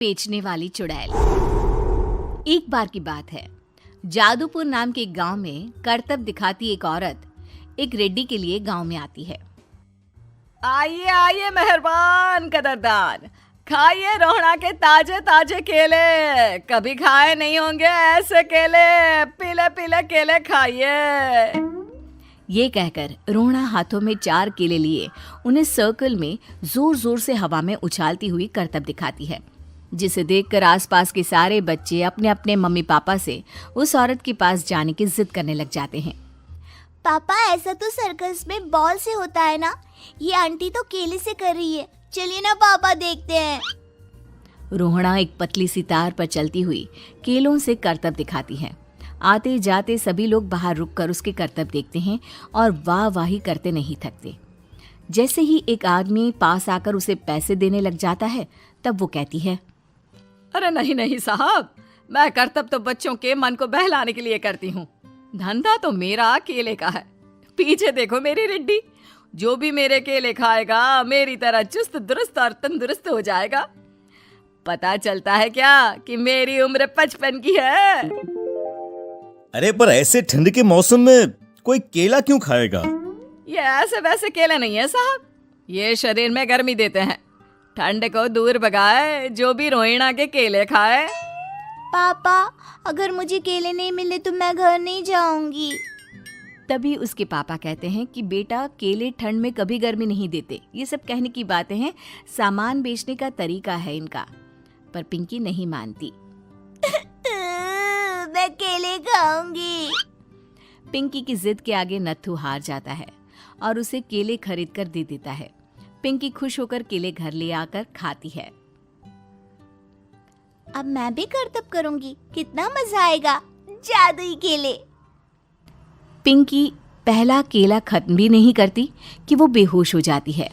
बेचने वाली चुड़ैल। एक बार की बात है, जादूपुर नाम के एक गांव में करतब दिखाती एक औरत एक रेड्डी के लिए गांव में आती है। आइए आइए मेहरबान कदरदान, खाइए रोहड़ा के ताजे ताजे केले। कभी खाए नहीं होंगे ऐसे केले। पीले पीले केले खाइए। ये कहकर रोहड़ा हाथों में 4 केले लिए उन्हें सर्कल में जोर जोर से हवा में उछालती हुई करतब दिखाती है, जिसे देखकर आसपास के सारे बच्चे अपने अपने मम्मी पापा से उस औरत के पास जाने की जिद करने लग जाते हैं। पापा, ऐसा तो सर्कस में बॉल से होता है ना, ये आंटी तो केले से कर रही है। चलिए ना पापा, देखते हैं। रोहड़ा एक पतली सी तार पर चलती हुई केलों से करतब दिखाती है। आते जाते सभी लोग बाहर रुककर उसके करतब देखते हैं और वाह वाही करते नहीं थकते। जैसे ही एक आदमी पास आकर उसे पैसे देने लग जाता है, तब वो कहती है, अरे नहीं नहीं साहब, मैं करतब तो बच्चों के मन को बहलाने के लिए करती हूँ। धंधा तो मेरा केले का है। पीछे देखो मेरी रिड्डी, जो भी मेरे केले खाएगा मेरी तरह चुस्त दुरुस्त और तंदुरुस्त हो जाएगा। पता चलता है क्या कि मेरी उम्र 55 की है। अरे पर ऐसे ठंड के मौसम में कोई केला क्यों खाएगा? ये ऐसे वैसे केले नहीं है साहब, ये शरीर में गर्मी देते हैं। ठंड को दूर भगाए जो भी रोहिणा के केले खाए। पापा, अगर मुझे केले नहीं मिले तो मैं घर नहीं जाऊंगी। तभी उसके पापा कहते हैं कि बेटा, केले ठंड में कभी गर्मी नहीं देते। ये सब कहने की बातें हैं, सामान बेचने का तरीका है इनका। पर पिंकी नहीं मानती। मैं केले खाऊंगी। पिंकी की जिद के आगे नत्थू हार जाता है और उसे केले खरीद कर दे देता है। पिंकी खुश होकर केले घर ले आकर खाती है। अब मैं भी करतब करूंगी, कितना मजा आएगा। जादुई केले। पिंकी पहला केला खत्म भी नहीं करती कि वो बेहोश हो जाती है।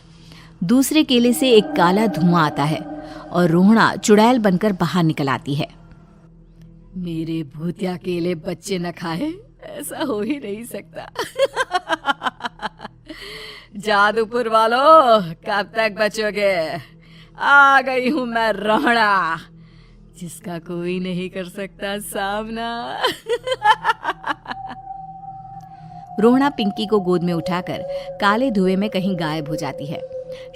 दूसरे केले से एक काला धुआं आता है और रोहड़ा चुड़ैल बनकर बाहर निकल आती है। मेरे भूतिया केले बच्चे न खाए, ऐसा हो ही नहीं सकता। जादूपुर वालों, कब तक बचोगे? आ गई हूं मैं रोहड़ा, जिसका कोई नहीं कर सकता सामना। रोहड़ा पिंकी को गोद में उठाकर काले धुएं में कहीं गायब हो जाती है।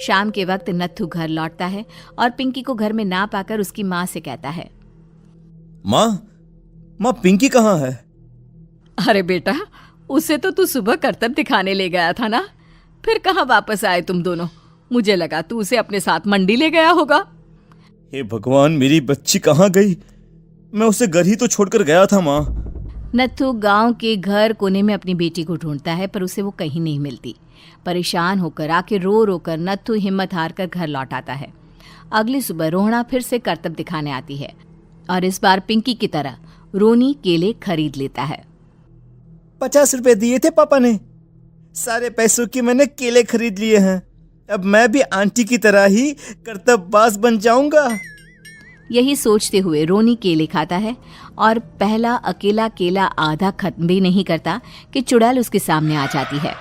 शाम के वक्त नत्थू घर लौटता है और पिंकी को घर में ना पाकर उसकी माँ से कहता है, माँ पिंकी कहाँ है? अरे बेटा, उसे तो तू सुबह करतब दिखाने ले गया था ना, फिर कहाँ वापस आए तुम दोनों? मुझे लगा तू उसे अपने साथ मंडी ले गया होगा। हे भगवान, मेरी बच्ची कहाँ गई? मैं उसे घर ही तो छोड़कर गया था माँ। नत्थू गांव के घर कोने में अपनी बेटी को ढूंढता है, पर उसे वो कहीं नहीं मिलती। परेशान होकर आखिर रो रो कर नत्थू हिम्मत हार कर घर लौट आता है। अगली सुबह रोहड़ा फिर से करतब दिखाने आती है और इस बार पिंकी की तरह रोनी केले खरीद लेता है। 50 रुपए दिए थे पापा ने, सारे पैसों की मैंने केले खरीद लिए हैं। अब मैं भी आंटी की तरह ही करतबबाज बन जाऊंगा। यही सोचते हुए रोनी केले खाता है और पहला अकेला केला आधा खत्म भी नहीं करता कि चुड़ैल उसके सामने आ जाती है।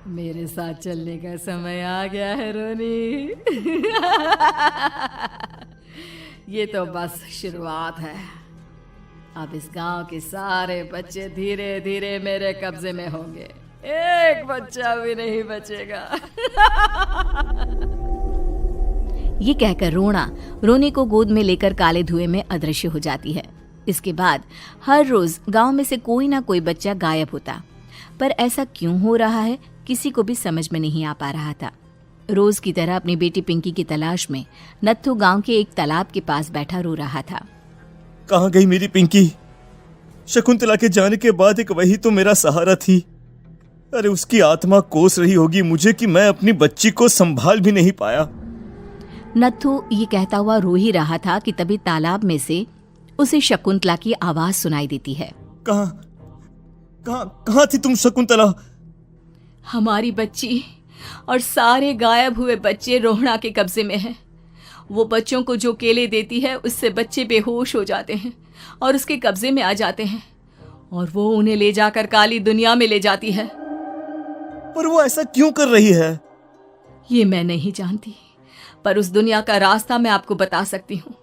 मेरे साथ चलने का समय आ गया है रोनी। ये तो बस शुरुआत है। अब इस गांव के सारे बच्चे धीरे धीरे मेरे कब्जे में होंगे, एक बच्चा भी नहीं बचेगा। ये कहकर रोना रोनी को गोद में लेकर काले धुएं में अदृश्य हो जाती है। इसके बाद हर रोज गांव में से कोई ना कोई बच्चा गायब होता, पर ऐसा क्यों हो रहा है किसी को भी समझ में नहीं आ पा रहा था। रोज की तरह अपनी बेटी पिंकी की तलाश में नत्थू गांव के एक तालाब के पास बैठा रो रहा था। कहाँ गई मेरी पिंकी? शकुंतला के जाने के बाद एक वही तो मेरा सहारा थी। अरे उसकी आत्मा कोस रही होगी मुझे कि मैं अपनी बच्ची को संभाल भी नहीं पाया। नत्थू ये कहता हुआ रो ही रहा था कि तभी तालाब में से उसे शकुंतला की आवाज सुनाई देती है। कहाँ थी तुम शकुंतला? हमारी बच्ची और सारे गायब हुए बच्चे रोहड़ा के कब्जे में हैं। वो बच्चों को जो केले देती है उससे बच्चे बेहोश हो जाते हैं और उसके कब्जे में आ जाते हैं और वो उन्हें ले जाकर काली दुनिया में ले जाती है। पर वो ऐसा क्यों कर रही है? ये मैं नहीं जानती, पर उस दुनिया का रास्ता मैं आपको बता सकती हूँ।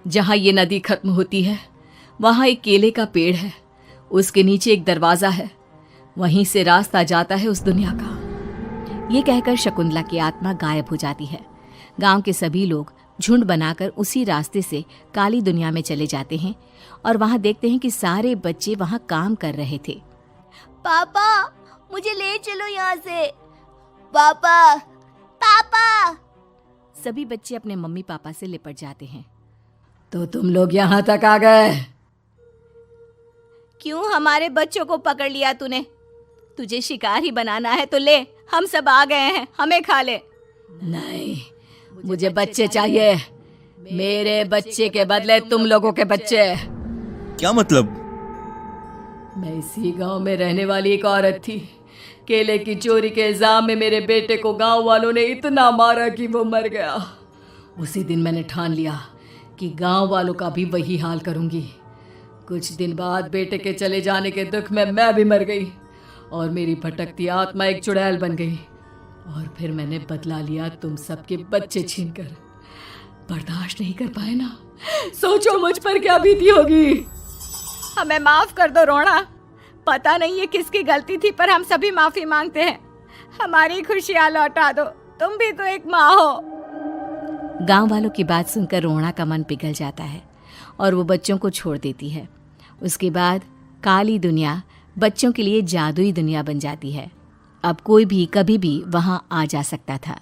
जहाँ ये नदी खत्म होती है वहाँ एक केले का पेड़ है, उसके नीचे एक दरवाज़ा है, वहीं से रास्ता जाता है उस दुनिया का। ये कहकर शकुंतला की आत्मा गायब हो जाती है। गांव के सभी लोग झुंड बनाकर उसी रास्ते से काली दुनिया में चले जाते हैं और वहां देखते हैं कि सारे बच्चे वहां काम कर रहे थे। पापा मुझे ले चलो यहाँ से। पापा पापा। सभी बच्चे अपने मम्मी पापा से लिपट जाते हैं। तो तुम लोग यहाँ तक आ गए? क्यों हमारे बच्चों को पकड़ लिया तूने? तुझे शिकार ही बनाना है तो ले, हम सब आ गए हैं, हमें खा ले। नहीं, मुझे बच्चे चाहिए। मेरे बच्चे के बदले तुम लोगों के बच्चे। क्या मतलब? मैं इसी गांव में रहने वाली एक औरत थी। केले की चोरी के इल्जाम में मेरे बेटे को गांव वालों ने इतना मारा कि वो मर गया। उसी दिन मैंने ठान लिया कि गांव वालों का भी वही हाल करूंगी। कुछ दिन बाद बेटे के चले जाने के दुख में मैं भी मर गई और मेरी भटकती आत्मा एक चुड़ैल बन गई। और फिर मैंने बदला लिया तुम सबके बच्चे छीनकर। बर्दाश्त नहीं कर पाए ना? सोचो मुझ पर क्या बीती होगी। हमें माफ कर दो रोना। पता नहीं ये किसकी गलती थी, पर हम सभी माफी मांगते हैं। हमारी खुशियां लौटा दो, तुम भी तो एक माँ हो। गांव वालों की बात सुनकर रोना का मन पिघल जाता है और वो बच्चों को छोड़ देती है। उसके बाद काली दुनिया बच्चों के लिए जादुई दुनिया बन जाती है। अब कोई भी कभी भी वहां आ जा सकता था।